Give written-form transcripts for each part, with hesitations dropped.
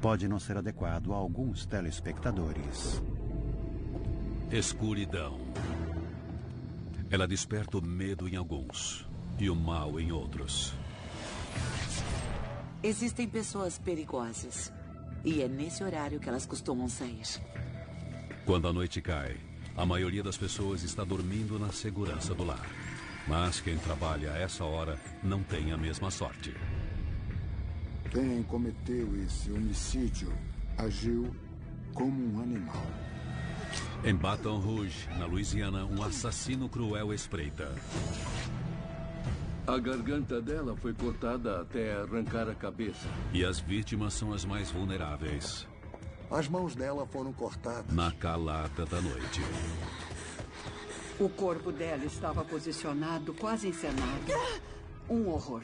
pode não ser adequado a alguns telespectadores. Escuridão. Ela desperta o medo em alguns e o mal em outros. Existem pessoas perigosas. E é nesse horário que elas costumam sair. Quando a noite cai, a maioria das pessoas está dormindo na segurança do lar. Mas quem trabalha a essa hora não tem a mesma sorte. Quem cometeu esse homicídio agiu como um animal. Em Baton Rouge, na Louisiana, um assassino cruel espreita. A garganta dela foi cortada até arrancar a cabeça. E as vítimas são as mais vulneráveis. As mãos dela foram cortadas. Na calada da noite. O corpo dela estava posicionado, quase encenado. Um horror.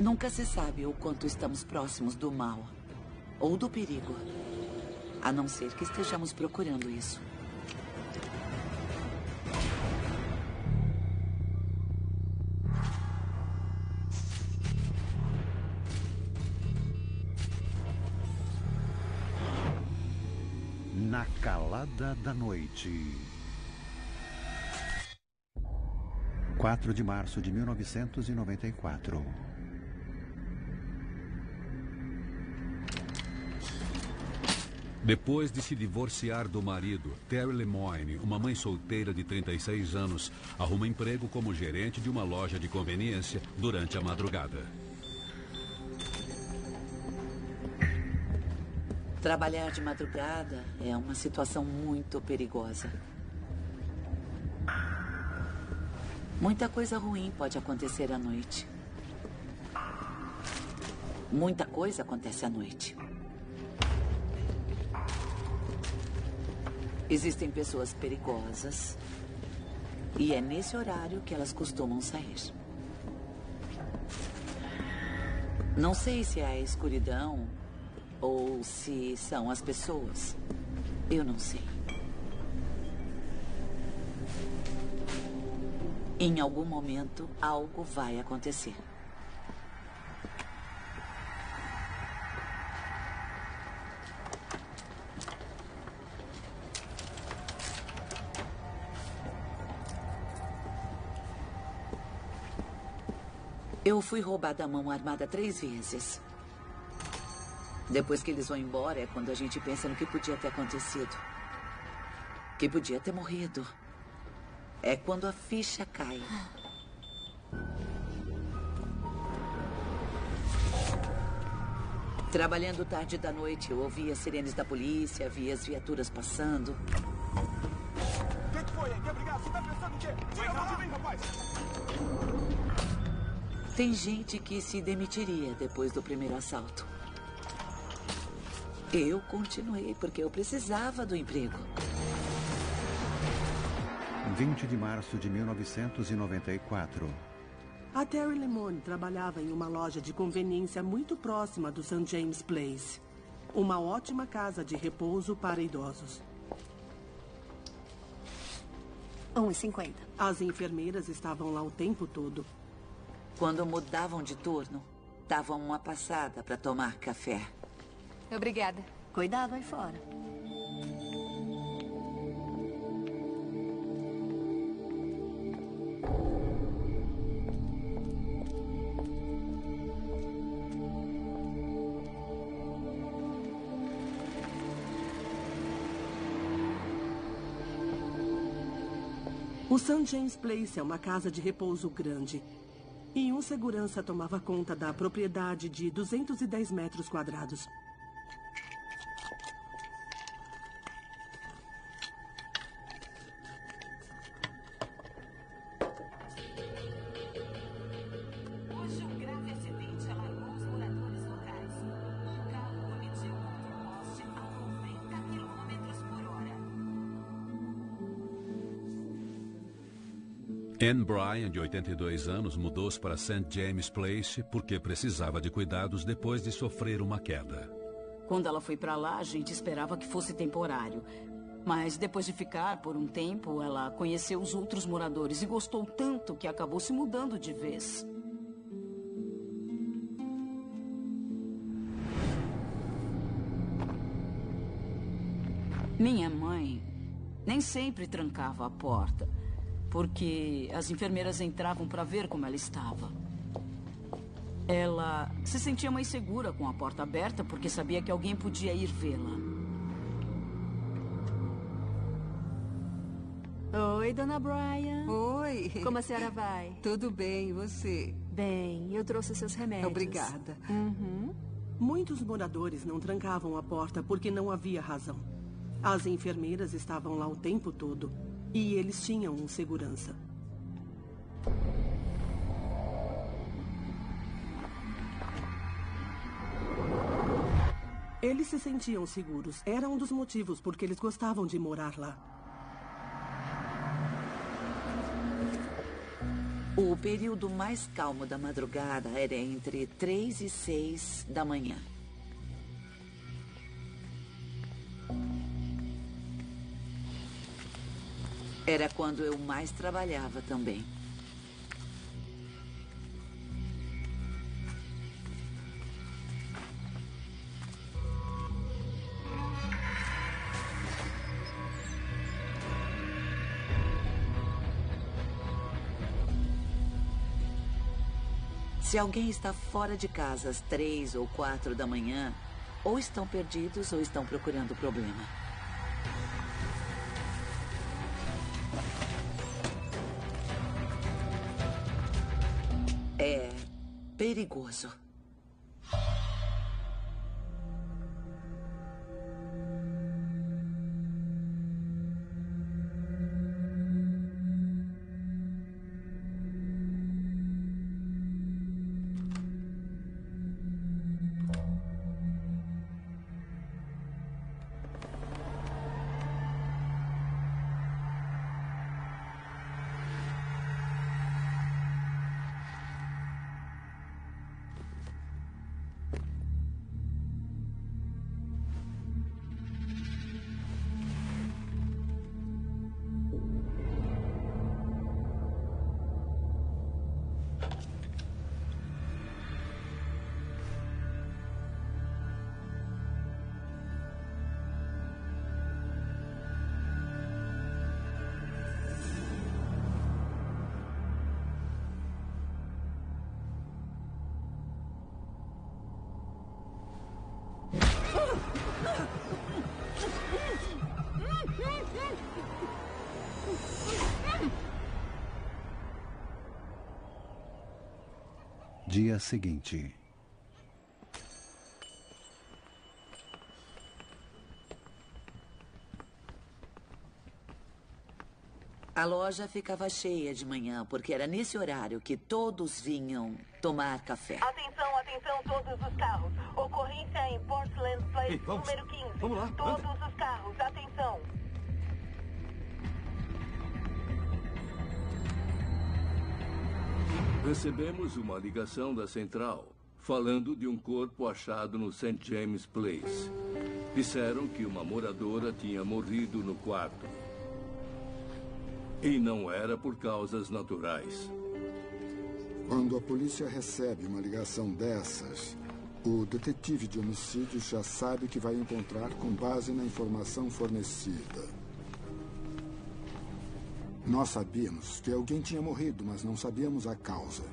Nunca se sabe o quanto estamos próximos do mal ou do perigo. A não ser que estejamos procurando isso. Na calada da noite. 4 de março de 1994. Depois de se divorciar do marido, Terry Lemoine, uma mãe solteira de 36 anos, arruma emprego como gerente de uma loja de conveniência durante a madrugada. Trabalhar de madrugada é uma situação muito perigosa. Muita coisa ruim pode acontecer à noite. Muita coisa acontece à noite. Existem pessoas perigosas. E é nesse horário que elas costumam sair. Não sei se é a escuridão ou se são as pessoas. Eu não sei. Em algum momento, algo vai acontecer. Eu fui roubada à mão armada 3 vezes. Depois que eles vão embora é quando a gente pensa no que podia ter acontecido. Que podia ter morrido. É quando a ficha cai. Trabalhando tarde da noite, eu ouvia sirenes da polícia, via as viaturas passando. O que foi? Quer brigar? Você tá pensando o quê? Tira pra mim, rapaz! Tem gente que se demitiria depois do primeiro assalto. Eu continuei porque eu precisava do emprego. 20 de março de 1994. A Terry Lemoine trabalhava em uma loja de conveniência muito próxima do St. James Place. Uma ótima casa de repouso para idosos. 1,50. As enfermeiras estavam lá o tempo todo. Quando mudavam de turno, davam uma passada para tomar café. Obrigada. Cuidado aí fora. O St. James Place é uma casa de repouso grande. E um segurança tomava conta da propriedade de 210 metros quadrados. Hoje, um grave acidente alarmou os moradores locais. Um carro colidiu contra um poste a 90 km por hora. Anne Bryan, de 82 anos, mudou-se para St. James Place porque precisava de cuidados depois de sofrer uma queda. Quando ela foi pra lá, a gente esperava que fosse temporário. Mas depois de ficar por um tempo, ela conheceu os outros moradores e gostou tanto que acabou se mudando de vez. Minha mãe nem sempre trancava a porta, porque as enfermeiras entravam para ver como ela estava. Ela se sentia mais segura com a porta aberta porque sabia que alguém podia ir vê-la. Oi, Dona Brian. Oi. Como a senhora vai? Tudo bem, e você? Bem, eu trouxe seus remédios. Obrigada. Muitos moradores não trancavam a porta porque não havia razão. As enfermeiras estavam lá o tempo todo e eles tinham um segurança. Eles se sentiam seguros. Era um dos motivos porque eles gostavam de morar lá. O período mais calmo da madrugada era entre 3 e 6 da manhã. Era quando eu mais trabalhava também. Se alguém está fora de casa às 3 ou 4 da manhã, ou estão perdidos ou estão procurando problema. É perigoso. Dia seguinte. A loja ficava cheia de manhã, porque era nesse horário que todos vinham tomar café. Atenção, atenção, todos os carros. Ocorrência em Portland Place, número 15. Vamos lá, todos os carros, atenção. Recebemos uma ligação da central, falando de um corpo achado no St. James Place. Disseram que uma moradora tinha morrido no quarto. E não era por causas naturais. Quando a polícia recebe uma ligação dessas, o detetive de homicídios já sabe o que vai encontrar com base na informação fornecida. Nós sabíamos que alguém tinha morrido, mas não sabíamos a causa.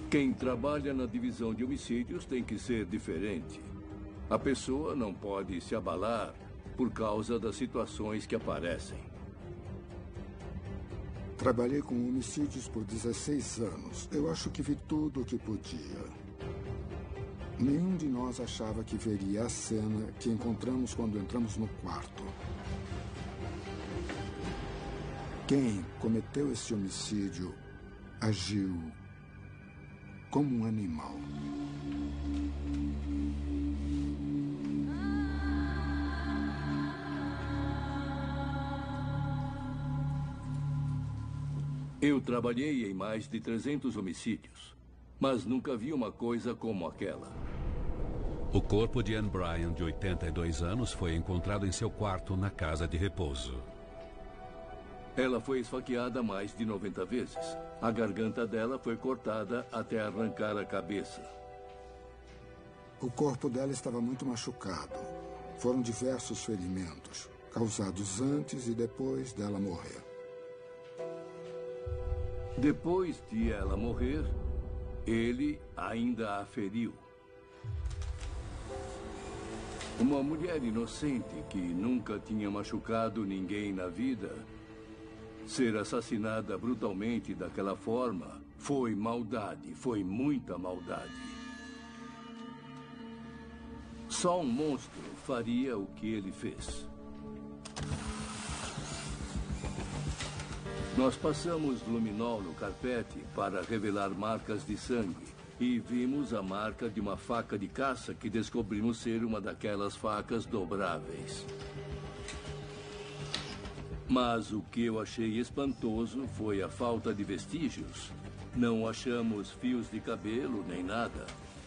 Quem trabalha na divisão de homicídios tem que ser diferente. A pessoa não pode se abalar por causa das situações que aparecem. Trabalhei com homicídios por 16 anos. Eu acho que vi tudo o que podia. Nenhum de nós achava que veria a cena que encontramos quando entramos no quarto. Quem cometeu esse homicídio agiu como um animal. Eu trabalhei em mais de 300 homicídios, mas nunca vi uma coisa como aquela. O corpo de Anne Bryan, de 82 anos, foi encontrado em seu quarto na casa de repouso. Ela foi esfaqueada mais de 90 vezes. A garganta dela foi cortada até arrancar a cabeça. O corpo dela estava muito machucado. Foram diversos ferimentos, causados antes e depois dela morrer. Depois de ela morrer, ele ainda a feriu. Uma mulher inocente que nunca tinha machucado ninguém na vida, ser assassinada brutalmente daquela forma, foi maldade, foi muita maldade. Só um monstro faria o que ele fez. Nós passamos luminol no carpete para revelar marcas de sangue e vimos a marca de uma faca de caça que descobrimos ser uma daquelas facas dobráveis. Mas o que eu achei espantoso foi a falta de vestígios. Não achamos fios de cabelo nem nada.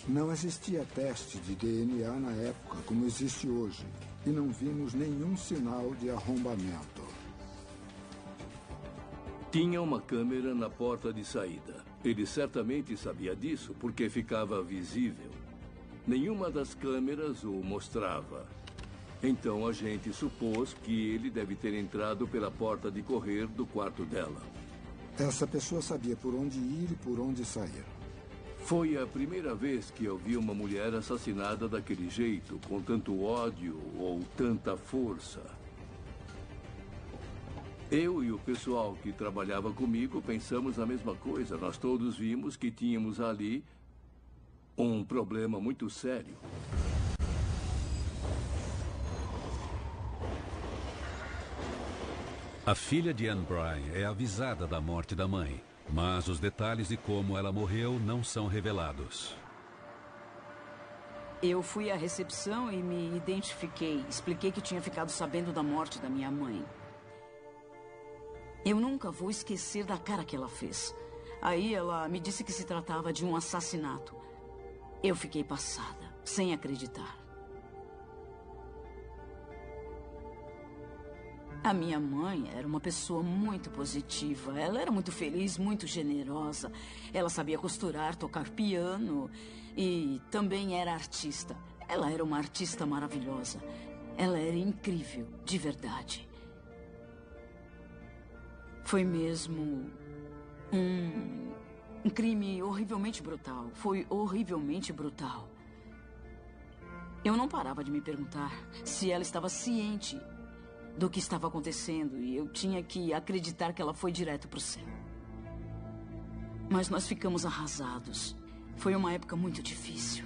Não existia teste de DNA na época como existe hoje. E não vimos nenhum sinal de arrombamento. Tinha uma câmera na porta de saída. Ele certamente sabia disso porque ficava visível. Nenhuma das câmeras o mostrava. Então a gente supôs que ele deve ter entrado pela porta de correr do quarto dela. Essa pessoa sabia por onde ir e por onde sair. Foi a primeira vez que eu vi uma mulher assassinada daquele jeito, com tanto ódio ou tanta força. Eu e o pessoal que trabalhava comigo pensamos a mesma coisa. Nós todos vimos que tínhamos ali um problema muito sério. A filha de Anne Bryan é avisada da morte da mãe, mas os detalhes de como ela morreu não são revelados. Eu fui à recepção e me identifiquei. Expliquei que tinha ficado sabendo da morte da minha mãe. Eu nunca vou esquecer da cara que ela fez. Aí ela me disse que se tratava de um assassinato. Eu fiquei passada, sem acreditar. A minha mãe era uma pessoa muito positiva. Ela era muito feliz, muito generosa. Ela sabia costurar, tocar piano e também era artista. Ela era uma artista maravilhosa. Ela era incrível, de verdade. Foi mesmo um crime horrivelmente brutal. Foi horrivelmente brutal. Eu não parava de me perguntar se ela estava ciente do que estava acontecendo e eu tinha que acreditar que ela foi direto para o céu. Mas nós ficamos arrasados. Foi uma época muito difícil.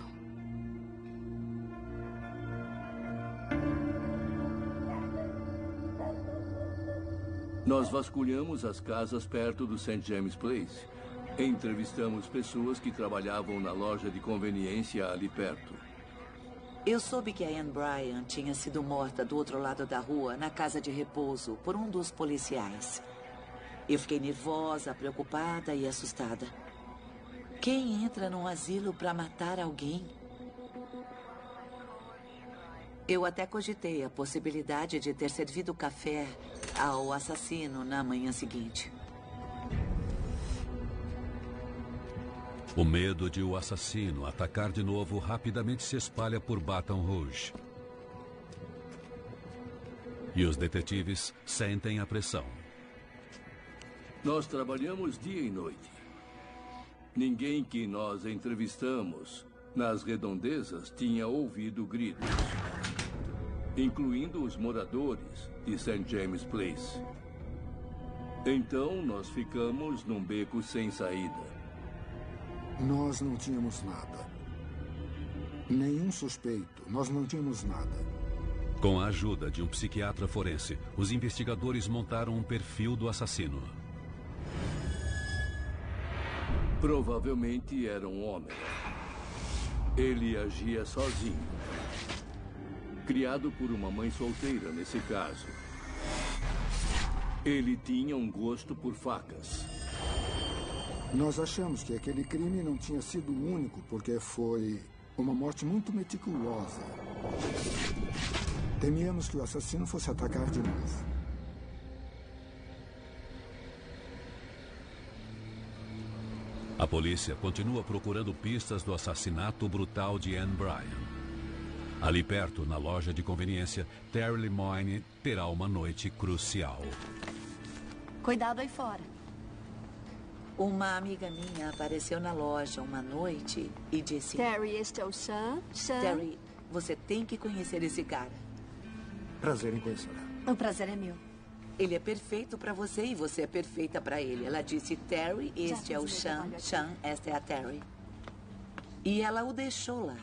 Nós vasculhamos as casas perto do St. James Place. Entrevistamos pessoas que trabalhavam na loja de conveniência ali perto. Eu soube que a Anne Bryan tinha sido morta do outro lado da rua, na casa de repouso, por um dos policiais. Eu fiquei nervosa, preocupada e assustada. Quem entra num asilo para matar alguém? Eu até cogitei a possibilidade de ter servido café ao assassino na manhã seguinte. O medo de o assassino atacar de novo rapidamente se espalha por Baton Rouge. E os detetives sentem a pressão. Nós trabalhamos dia e noite. Ninguém que nós entrevistamos nas redondezas tinha ouvido gritos, incluindo os moradores de St. James Place. Então nós ficamos num beco sem saída. Nós não tínhamos nada. Nenhum suspeito. Nós não tínhamos nada. Com a ajuda de um psiquiatra forense, os investigadores montaram um perfil do assassino. Provavelmente era um homem. Ele agia sozinho. Criado por uma mãe solteira, nesse caso. Ele tinha um gosto por facas. Nós achamos que aquele crime não tinha sido o único, porque foi Uma morte muito meticulosa. Temíamos que o assassino fosse atacar de novo. A polícia continua procurando pistas do assassinato brutal de Anne Bryan. Ali perto, na loja de conveniência, Terry Lemoine terá uma noite crucial. Cuidado aí fora. Uma amiga minha apareceu na loja uma noite e disse... Terry, este é o Sean. Terry, você tem que conhecer esse cara. Prazer em conhecê-la. O prazer é meu. Ele é perfeito para você e você é perfeita para ele. Ela disse, Terry, este é o Sean. Sean, esta é a Terry. E ela o deixou lá.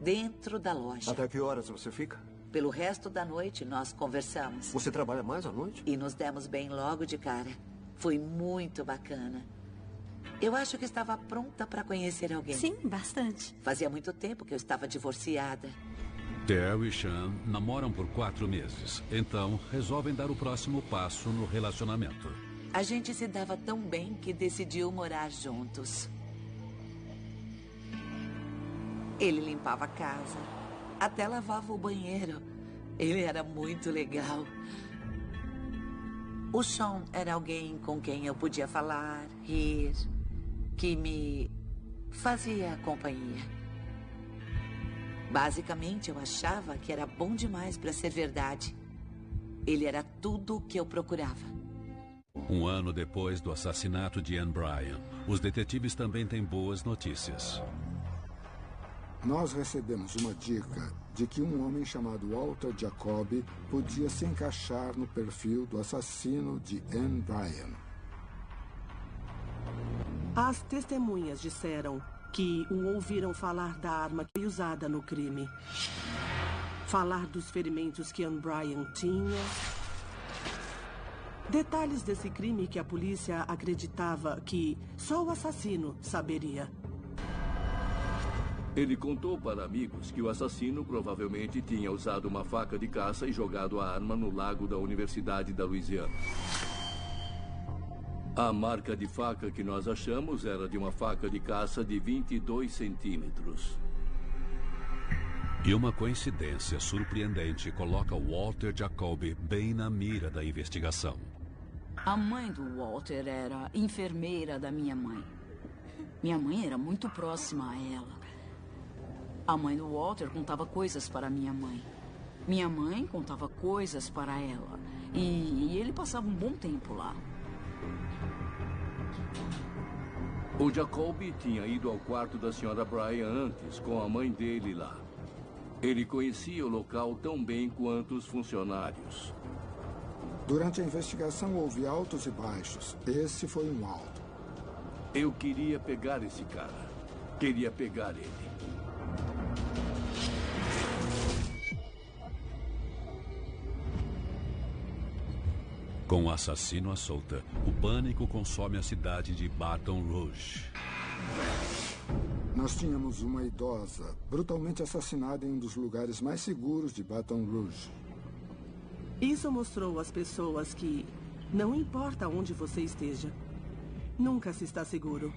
Dentro da loja. Até que horas você fica? Pelo resto da noite, nós conversamos. Você trabalha mais à noite? E nos demos bem logo de cara. Foi muito bacana. Eu acho que estava pronta para conhecer alguém. Sim, bastante. Fazia muito tempo que eu estava divorciada. Terry e Sean namoram por 4 meses. Então, resolvem dar o próximo passo no relacionamento. A gente se dava tão bem que decidiu morar juntos. Ele limpava a casa, até lavava o banheiro. Ele era muito legal. O Sean era alguém com quem eu podia falar, rir, que me fazia companhia. Basicamente, eu achava que era bom demais para ser verdade. Ele era tudo o que eu procurava. Um ano depois do assassinato de Anne Bryan, os detetives também têm boas notícias. Nós recebemos uma dica de que um homem chamado Walter Jacoby podia se encaixar no perfil do assassino de Anne Bryan. As testemunhas disseram que o ouviram falar da arma que foi usada no crime. Falar dos ferimentos que Anne Bryan tinha. Detalhes desse crime que a polícia acreditava que só o assassino saberia. Ele contou para amigos que o assassino provavelmente tinha usado uma faca de caça e jogado a arma no lago da Universidade da Louisiana. A marca de faca que nós achamos era de uma faca de caça de 22 centímetros. E uma coincidência surpreendente coloca Walter Jacoby bem na mira da investigação. A mãe do Walter era enfermeira da minha mãe. Minha mãe era muito próxima a ela. A mãe do Walter contava coisas para minha mãe. Minha mãe contava coisas para ela. E ele passava um bom tempo lá. O Jacoby tinha ido ao quarto da Sra. Bryan antes, com a mãe dele lá. Ele conhecia o local tão bem quanto os funcionários. Durante a investigação houve altos e baixos. Esse foi um alto. Eu queria pegar esse cara. Queria pegar ele. Com o assassino à solta, o pânico consome a cidade de Baton Rouge. Nós tínhamos uma idosa brutalmente assassinada em um dos lugares mais seguros de Baton Rouge. Isso mostrou às pessoas que não importa onde você esteja, nunca se está seguro.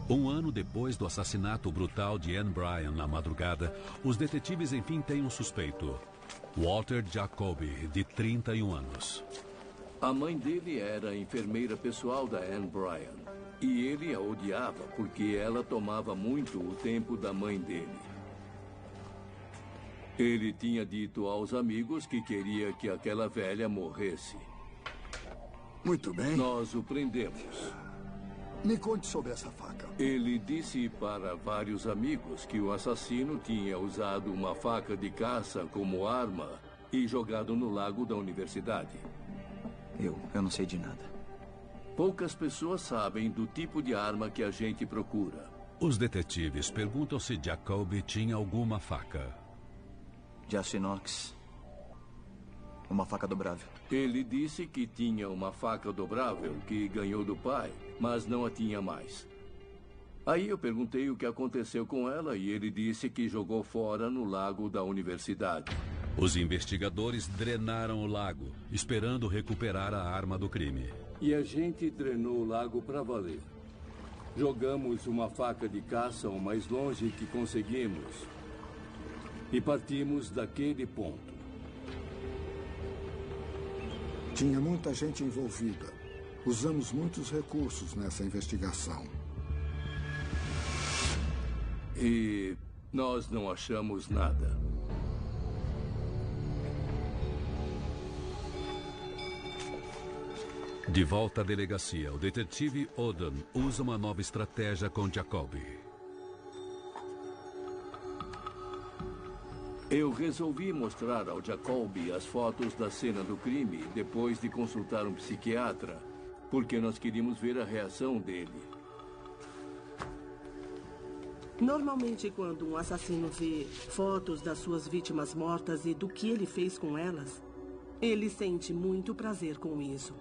Um ano depois do assassinato brutal de Anne Bryan na madrugada, os detetives enfim têm um suspeito. Walter Jacoby, de 31 anos. A mãe dele era a enfermeira pessoal da Anne Bryan. E ele a odiava porque ela tomava muito o tempo da mãe dele. Ele tinha dito aos amigos que queria que aquela velha morresse. Muito bem. Nós o prendemos. Me conte sobre essa faca. Ele disse para vários amigos que o assassino tinha usado uma faca de caça como arma e jogado no lago da universidade. Eu não sei de nada. Poucas pessoas sabem do tipo de arma que a gente procura. Os detetives perguntam se Jacoby tinha alguma faca. De aço inox. Uma faca dobrável. Ele disse que tinha uma faca dobrável que ganhou do pai, mas não a tinha mais. Aí eu perguntei o que aconteceu com ela e ele disse que jogou fora no lago da universidade. Os investigadores drenaram o lago, esperando recuperar a arma do crime. E a gente drenou o lago para valer. Jogamos uma faca de caça o mais longe que conseguimos e partimos daquele ponto. Tinha muita gente envolvida. Usamos muitos recursos nessa investigação. E nós não achamos nada. De volta à delegacia, o detetive Oden usa uma nova estratégia com Jacoby. Eu resolvi mostrar ao Jacoby as fotos da cena do crime depois de consultar um psiquiatra, porque nós queríamos ver a reação dele. Normalmente, quando um assassino vê fotos das suas vítimas mortas e do que ele fez com elas, ele sente muito prazer com isso.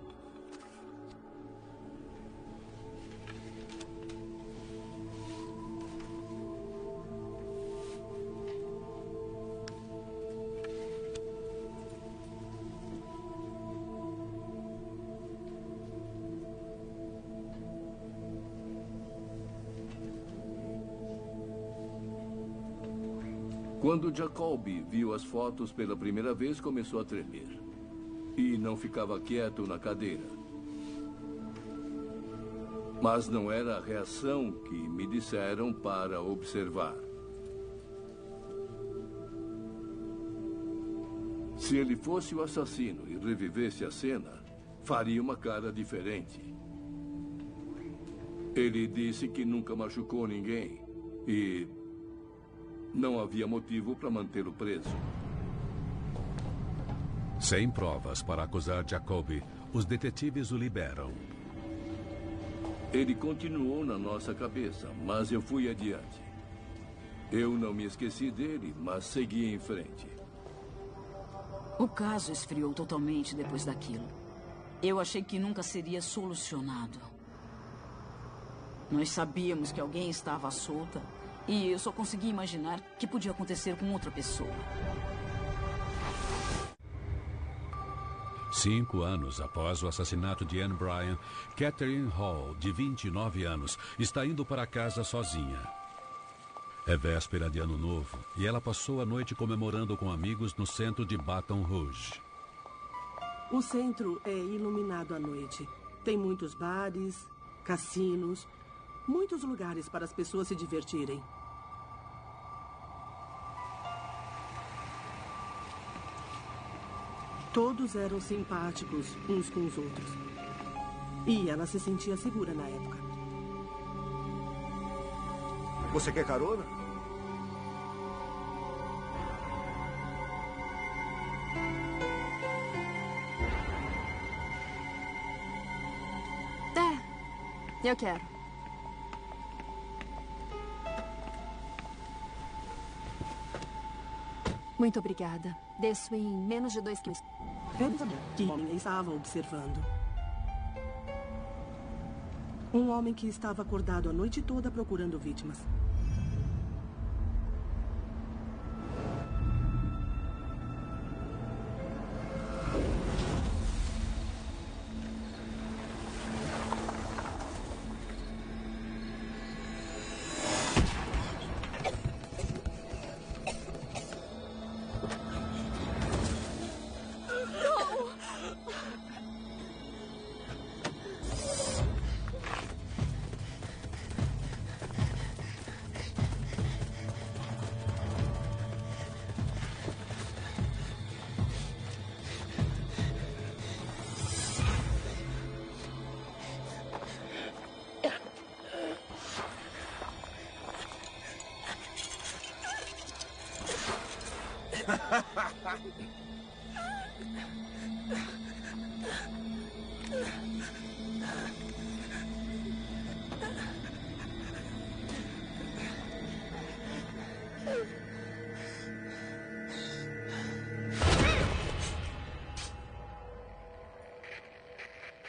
Quando Jacoby viu as fotos pela primeira vez, começou a tremer. E não ficava quieto na cadeira. Mas não era a reação que me disseram para observar. Se ele fosse o assassino e revivesse a cena, faria uma cara diferente. Ele disse que nunca machucou ninguém e não havia motivo para mantê-lo preso. Sem provas para acusar Jacoby, os detetives o liberam. Ele continuou na nossa cabeça, mas eu fui adiante. Eu não me esqueci dele, mas segui em frente. O caso esfriou totalmente depois daquilo. Eu achei que nunca seria solucionado. Nós sabíamos que alguém estava à solta e eu só consegui imaginar que podia acontecer com outra pessoa. 5 anos após o assassinato de Anne Bryan, Catherine Hall, de 29 anos, está indo para casa sozinha. É véspera de Ano Novo e ela passou a noite comemorando com amigos no centro de Baton Rouge. O centro é iluminado à noite. Tem muitos bares, cassinos, muitos lugares para as pessoas se divertirem. Todos eram simpáticos uns com os outros. E ela se sentia segura na época. Você quer carona? Eu quero. Muito obrigada. Desço em menos de 2 quilos. Ele sabia que o homem estava observando. Um homem que estava acordado a noite toda procurando vítimas.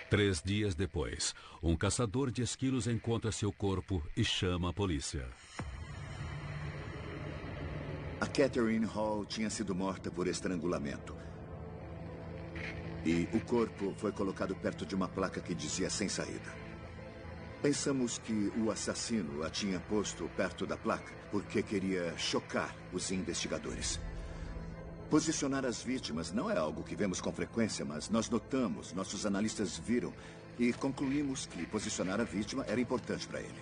Três dias depois, um caçador de esquilos encontra seu corpo e chama a polícia. A Catherine Hall tinha sido morta por estrangulamento. E o corpo foi colocado perto de uma placa que dizia sem saída. Pensamos que o assassino a tinha posto perto da placa porque queria chocar os investigadores. Posicionar as vítimas não é algo que vemos com frequência, mas nós notamos, nossos analistas viram e concluímos que posicionar a vítima era importante para ele.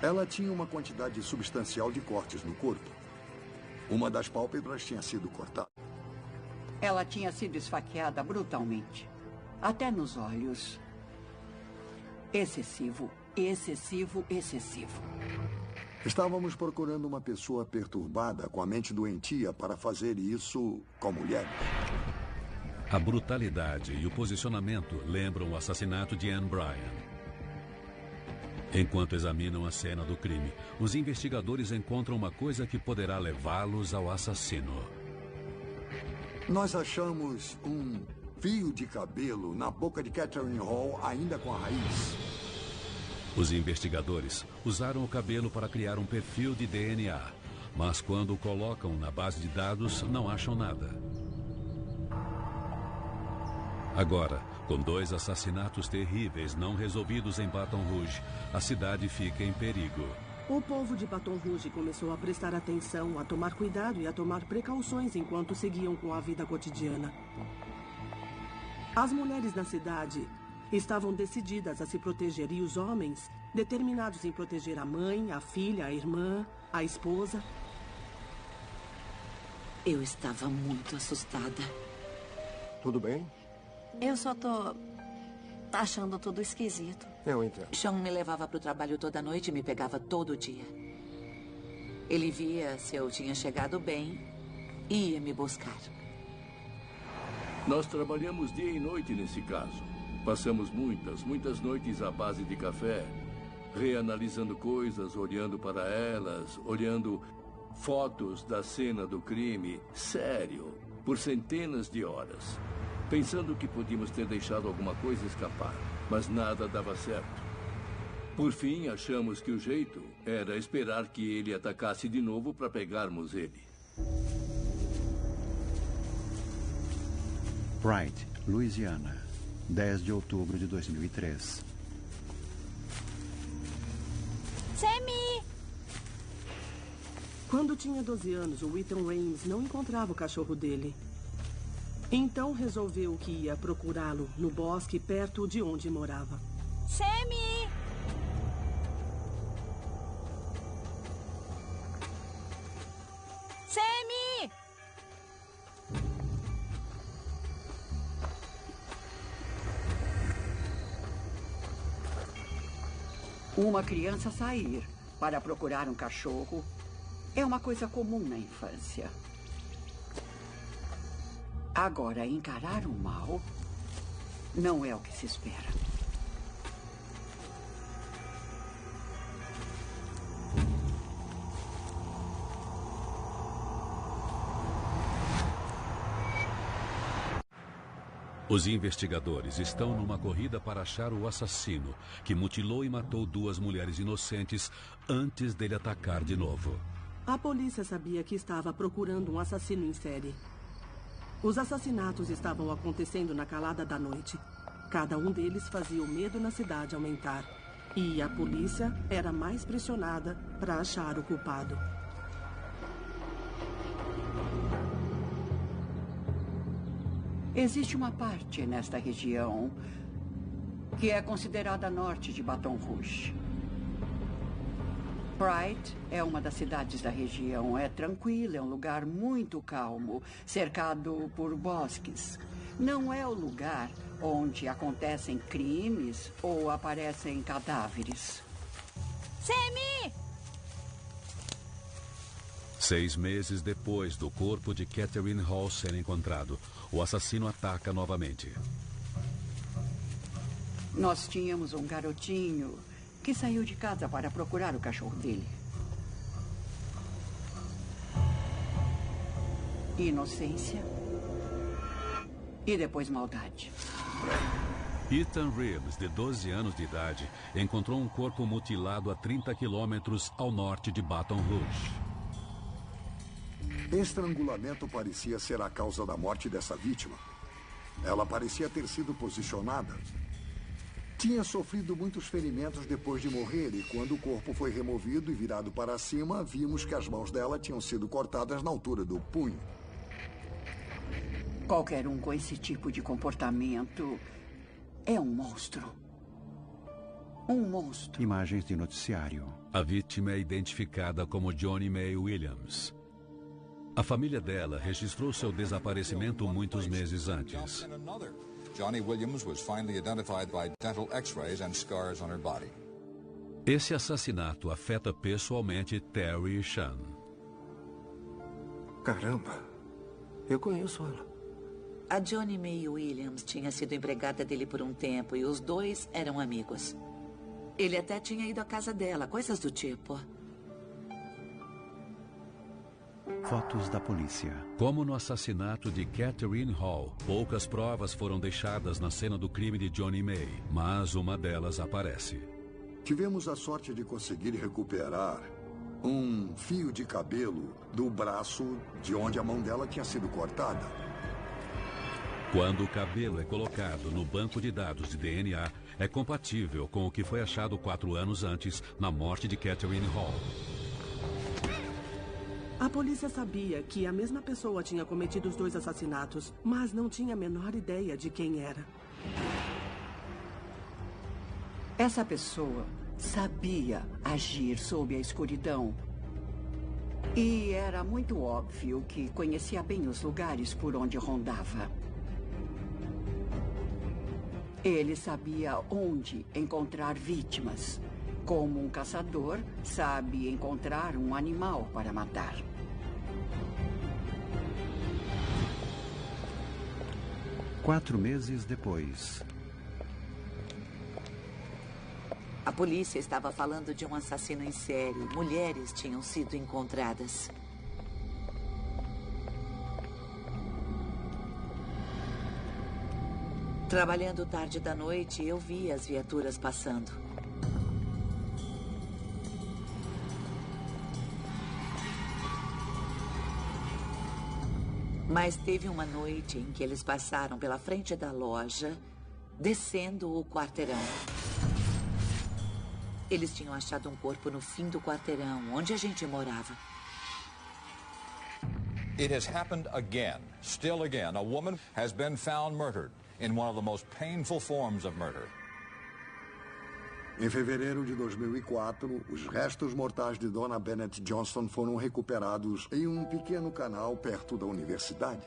Ela tinha uma quantidade substancial de cortes no corpo. Uma das pálpebras tinha sido cortada. Ela tinha sido esfaqueada brutalmente. Até nos olhos. Excessivo, excessivo, excessivo. Estávamos procurando uma pessoa perturbada com a mente doentia para fazer isso com mulheres. A brutalidade e o posicionamento lembram o assassinato de Anne Bryan. Enquanto examinam a cena do crime, os investigadores encontram uma coisa que poderá levá-los ao assassino. Nós achamos um fio de cabelo na boca de Catherine Hall, ainda com a raiz. Os investigadores usaram o cabelo para criar um perfil de DNA, mas quando o colocam na base de dados, não acham nada. Agora, com 2 assassinatos terríveis não resolvidos em Baton Rouge, a cidade fica em perigo. O povo de Baton Rouge começou a prestar atenção, a tomar cuidado e a tomar precauções enquanto seguiam com a vida cotidiana. As mulheres na cidade estavam decididas a se proteger e os homens determinados em proteger a mãe, a filha, a irmã, a esposa. Eu estava muito assustada. Tudo bem? Eu só tô achando tudo esquisito. Eu entendo. Sean me levava para o trabalho toda noite e me pegava todo dia. Ele via se eu tinha chegado bem e ia me buscar. Nós trabalhamos dia e noite nesse caso. Passamos muitas noites à base de café, reanalisando coisas, olhando para elas, olhando fotos da cena do crime, sério, por centenas de horas, pensando que podíamos ter deixado alguma coisa escapar, mas nada dava certo. Por fim, achamos que o jeito era esperar que ele atacasse de novo para pegarmos ele. Bright, Louisiana, 10 de outubro de 2003. Sammy! Quando tinha 12 anos, o Ethan Rames não encontrava o cachorro dele. Então resolveu que ia procurá-lo no bosque perto de onde morava. Sammy! Sammy! Uma criança sair para procurar um cachorro é uma coisa comum na infância. Agora, encarar o mal não é o que se espera. Os investigadores estão numa corrida para achar o assassino que mutilou e matou 2 mulheres inocentes antes dele atacar de novo. A polícia sabia que estava procurando um assassino em série. Os assassinatos estavam acontecendo na calada da noite. Cada um deles fazia o medo na cidade aumentar. E a polícia era mais pressionada para achar o culpado. Existe uma parte nesta região que é considerada norte de Baton Rouge. Bright é uma das cidades da região. É tranquila, é um lugar muito calmo, cercado por bosques. Não é o lugar onde acontecem crimes ou aparecem cadáveres. Sammy! 6 meses depois do corpo de Catherine Hall ser encontrado, o assassino ataca novamente. Nós tínhamos um garotinho que saiu de casa para procurar o cachorro dele. Inocência e depois maldade. Ethan Rames, de 12 anos de idade, encontrou um corpo mutilado a 30 quilômetros ao norte de Baton Rouge. Estrangulamento parecia ser a causa da morte dessa vítima. Ela parecia ter sido posicionada Tinha sofrido muitos ferimentos depois de morrer e quando o corpo foi removido e virado para cima, vimos que as mãos dela tinham sido cortadas na altura do punho. Qualquer um com esse tipo de comportamento é um monstro. Um monstro. Imagens de noticiário. A vítima é identificada como Johnny May Williams. A família dela registrou seu desaparecimento muitos meses antes. Johnny Williams was finally identified by dental x-rays and scars on her body. Esse assassinato afeta pessoalmente Terry e Sean. Caramba, eu conheço ela. A Johnny May Williams tinha sido empregada dele por um tempo e os dois eram amigos. Ele até tinha ido à casa dela, coisas do tipo. Fotos da polícia. Como no assassinato de Catherine Hall, poucas provas foram deixadas na cena do crime de Johnny May, mas uma delas aparece. Tivemos a sorte de conseguir recuperar um fio de cabelo do braço de onde a mão dela tinha sido cortada. Quando o cabelo é colocado no banco de dados de DNA, é compatível com o que foi achado 4 anos antes, na morte de Catherine Hall. A polícia sabia que a mesma pessoa tinha cometido os 2 assassinatos, mas não tinha a menor ideia de quem era. Essa pessoa sabia agir sob a escuridão. E era muito óbvio que conhecia bem os lugares por onde rondava. Ele sabia onde encontrar vítimas. Como um caçador sabe encontrar um animal para matar. Quatro meses depois. A polícia estava falando de um assassino em série. Mulheres tinham sido encontradas. Trabalhando tarde da noite, eu vi as viaturas passando. Mas teve uma noite em que eles passaram pela frente da loja, descendo o quarteirão. Eles tinham achado um corpo no fim do quarteirão, onde a gente morava. It has happened again. Still again, a woman has been found murdered in one of the most painful forms of murder. Em fevereiro de 2004, os restos mortais de Donna Bennett Johnston foram recuperados em um pequeno canal perto da universidade.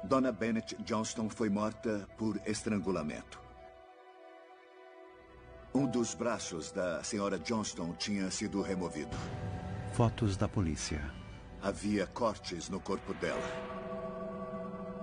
Donna Bennett Johnston foi morta por estrangulamento. Um dos braços da senhora Johnston tinha sido removido. Fotos da polícia. Havia cortes no corpo dela.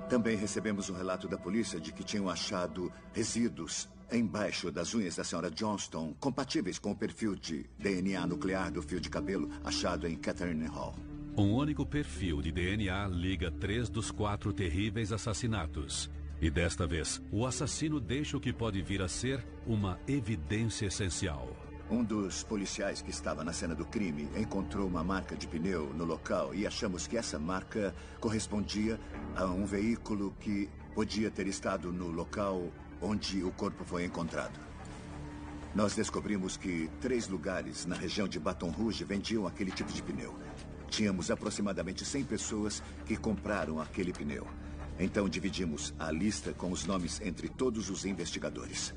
Também recebemos um relato da polícia de que tinham achado resíduos embaixo das unhas da senhora Johnston, compatíveis com o perfil de DNA nuclear do fio de cabelo achado em Catherine Hall. Um único perfil de DNA liga 3 dos 4 terríveis assassinatos. E desta vez, o assassino deixa o que pode vir a ser uma evidência essencial. Um dos policiais que estava na cena do crime encontrou uma marca de pneu no local e achamos que essa marca correspondia a um veículo que podia ter estado no local onde o corpo foi encontrado. Nós descobrimos que 3 lugares na região de Baton Rouge vendiam aquele tipo de pneu. Tínhamos aproximadamente 100 pessoas que compraram aquele pneu. Então dividimos a lista com os nomes entre todos os investigadores.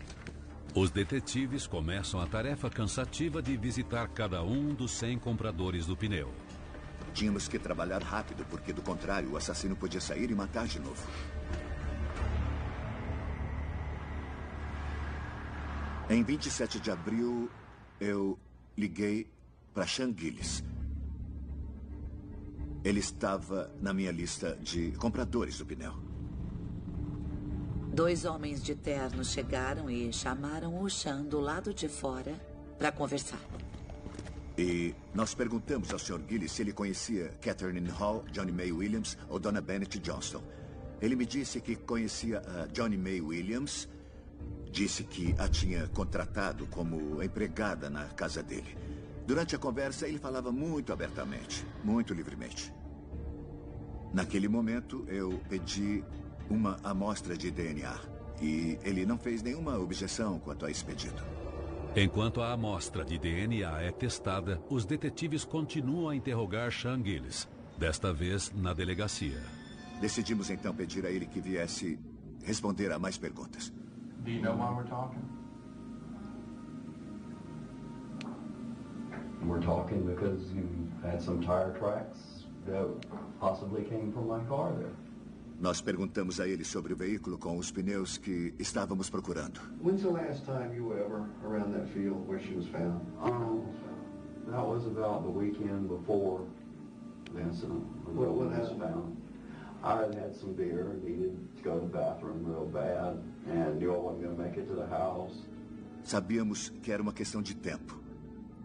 Os detetives começam a tarefa cansativa de visitar cada um dos 100 compradores do pneu. Tínhamos que trabalhar rápido, porque do contrário, o assassino podia sair e matar de novo. Em 27 de abril, eu liguei para Sean Gillis. Ele estava na minha lista de compradores do pneu. 2 homens de terno chegaram e chamaram o Sean do lado de fora para conversar. E nós perguntamos ao Sr. Gillis se ele conhecia Catherine Hall, Johnny May Williams ou Donna Bennett Johnston. Ele me disse que conhecia a Johnny May Williams. Disse que a tinha contratado como empregada na casa dele. Durante a conversa, ele falava muito abertamente, muito livremente. Naquele momento, eu pedi uma amostra de DNA E ele não fez nenhuma objeção quanto a esse pedido. Enquanto a amostra de DNA é testada, os detetives continuam a interrogar Sean Gillis, desta vez na delegacia. Decidimos então pedir a ele que viesse responder a mais perguntas. Do you know why we're talking? We're talking because you had some tire tracks that possibly came from my car there. Nós perguntamos a ele sobre o veículo com os pneus que estávamos procurando. When's the last time you were ever around that field where she was found? That was about the weekend before the incident. What was happened? found. I had some beer, needed to go to the bathroom real bad, and knew I wasn't going to make it to the house. Sabíamos que era uma questão de tempo.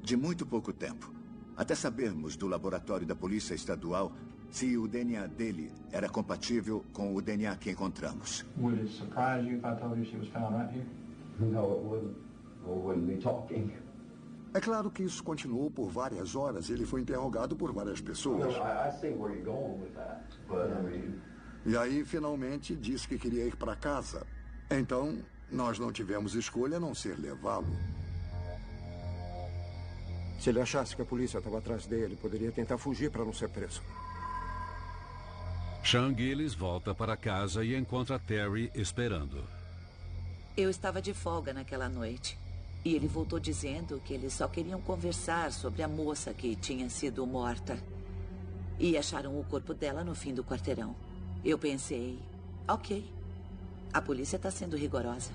De muito pouco tempo. Até sabermos do laboratório da Polícia Estadual se o DNA dele era compatível com o DNA que encontramos. Would it surprise you if I told you she was found right here? No, it wouldn't. We wouldn't be talking. É claro que isso continuou por várias horas. Ele foi interrogado por várias pessoas. I see where you're going with that, but I mean... E aí, finalmente, disse que queria ir para casa. Então, nós não tivemos escolha a não ser levá-lo. Se ele achasse que a polícia estava atrás dele, poderia tentar fugir para não ser preso. Sean Gillis volta para casa e encontra Terry esperando. Eu estava de folga naquela noite. E ele voltou dizendo que eles só queriam conversar sobre a moça que tinha sido morta. E acharam o corpo dela no fim do quarteirão. Eu pensei, ok, a polícia está sendo rigorosa.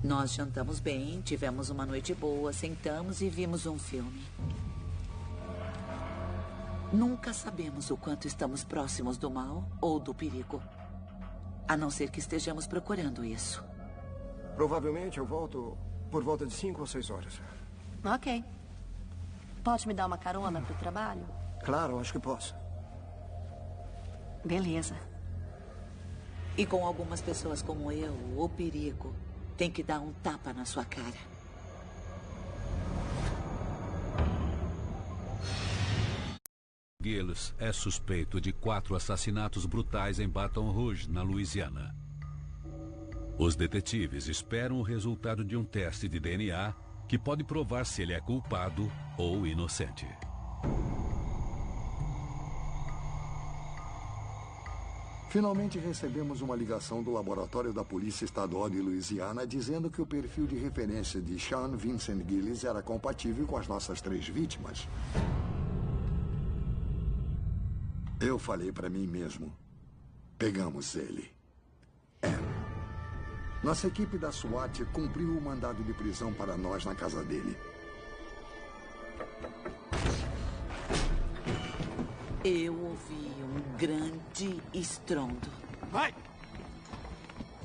Nós jantamos bem, tivemos uma noite boa, sentamos e vimos um filme. Nunca sabemos o quanto estamos próximos do mal ou do perigo. A não ser que estejamos procurando isso. Provavelmente eu volto por volta de 5 ou 6 horas. Ok. Pode me dar uma carona pro trabalho? Claro, acho que posso. Beleza. E com algumas pessoas como eu, o perigo tem que dar um tapa na sua cara. Gillis é suspeito de 4 assassinatos brutais em Baton Rouge, na Louisiana. Os detetives esperam o resultado de um teste de DNA que pode provar se ele é culpado ou inocente. Finalmente recebemos uma ligação do laboratório da Polícia Estadual de Louisiana dizendo que o perfil de referência de Sean Vincent Gillis era compatível com as nossas 3 vítimas. Eu falei para mim mesmo, pegamos ele. Nossa equipe da SWAT cumpriu o mandado de prisão para nós na casa dele. Eu ouvi um grande estrondo. Vai!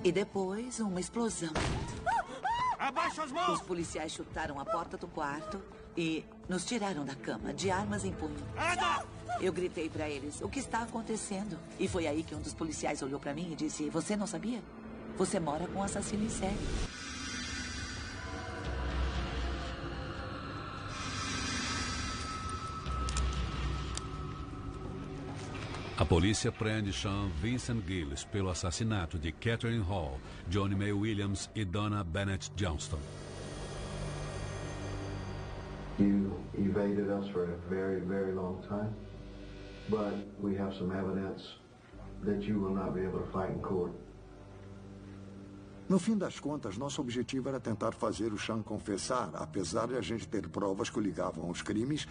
E depois uma explosão. Abaixa as mãos! Os policiais chutaram a porta do quarto e nos tiraram da cama, de armas em punho. Anda! Eu gritei para eles, o que está acontecendo? E foi aí que um dos policiais olhou para mim e disse, você não sabia? Você mora com um assassino em série. A polícia prende Sean Vincent Gillis pelo assassinato de Catherine Hall, Johnny May Williams e Donna Bennett Johnston. You evaded us for a very, very long time, but we have some evidence that you will not be able to fight in court. No fim das contas, nosso objetivo era tentar fazer o Sean confessar. Apesar de a gente ter provas que o ligavam aos crimes,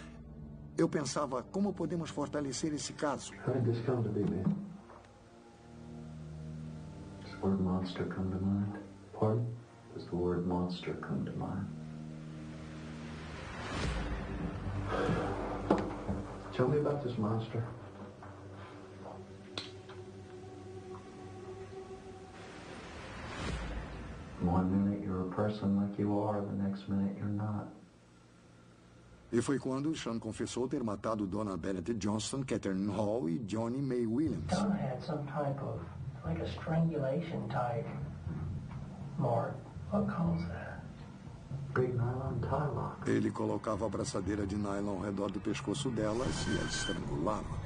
eu pensava, como podemos fortalecer esse caso? How did this come to be, man? Does the word monster come to mind? Pardon? Does the word monster come to mind? Tell me about this monster. One minute you're a person like you are, the next minute you're not. E foi quando Sean confessou ter matado Donna Bennett Johnston, Catherine Hall e Johnny May Williams. Donna had some type of, like a strangulation type mark. What caused that? Big nylon tie lock. Ele colocava a braçadeira de nylon ao redor do pescoço delas e as estrangulava.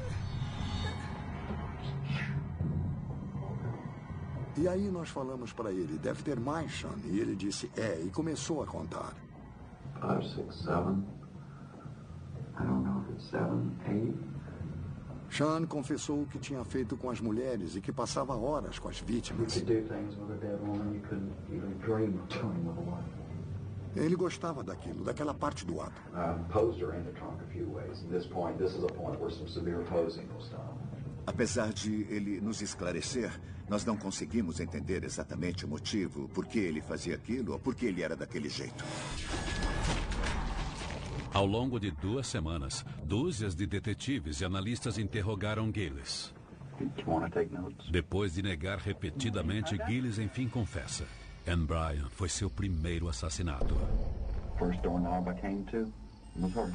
E aí nós falamos para ele, deve ter mais, Sean. E ele disse, e começou a contar. 5, 6, 7. I don't know if it's 7, 8. Sean confessou o que tinha feito com as mulheres e que passava horas com as vítimas. Ele gostava daquilo, daquela parte do ato. Apesar de ele nos esclarecer, nós não conseguimos entender exatamente o motivo, por que ele fazia aquilo ou por que ele era daquele jeito. Ao longo de 2 semanas, dúzias de detetives e analistas interrogaram Gillis. Depois de negar repetidamente, Gillis enfim confessa. Anne Bryan foi seu primeiro assassinato. First doorknob I came to was hers.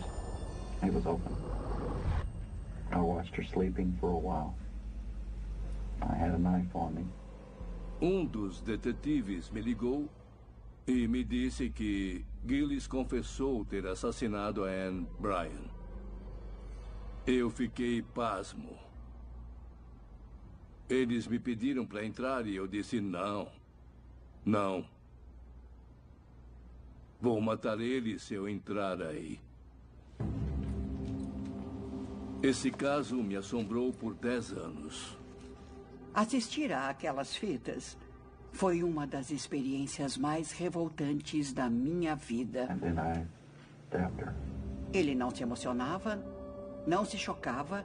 It was open. I watched her sleeping for a while. I had a knife on me. Um dos detetives me ligou e me disse que Gillis confessou ter assassinado a Anne Bryan. Eu fiquei pasmo. Eles me pediram para entrar e eu disse não. Não. Vou matar ele se eu entrar aí. Esse caso me assombrou por 10 anos. Assistir àquelas fitas foi uma das experiências mais revoltantes da minha vida. Ele não se emocionava, não se chocava,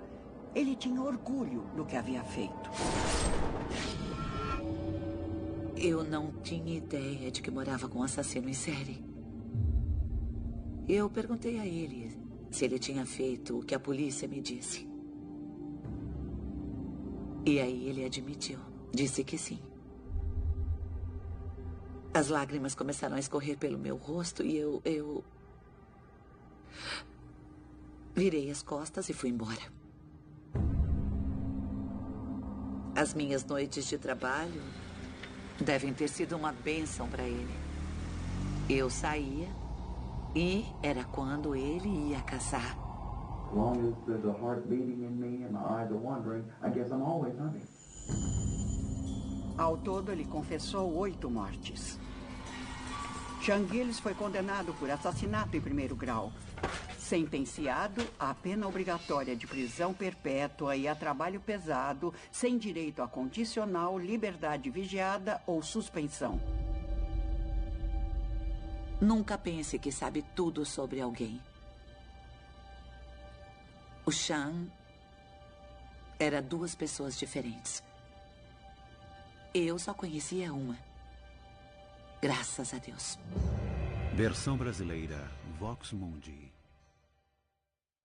ele tinha orgulho do que havia feito. Eu não tinha ideia de que morava com um assassino em série. Eu perguntei a ele se ele tinha feito o que a polícia me disse. E aí ele admitiu. Disse que sim. As lágrimas começaram a escorrer pelo meu rosto e eu virei as costas e fui embora. As minhas noites de trabalho devem ter sido uma bênção para ele. Eu saía e era quando ele ia casar. As long as there's a heart beating in me and my eyes are wandering, I guess I'm always hunting. Ao todo, ele confessou 8 mortes. Sean Gillis foi condenado por assassinato em 1º grau, sentenciado à pena obrigatória de prisão perpétua e a trabalho pesado, sem direito a condicional, liberdade vigiada ou suspensão. Nunca pense que sabe tudo sobre alguém. O Sean era 2 pessoas diferentes. Eu só conhecia uma. Graças a Deus. Versão brasileira, Vox Mundi.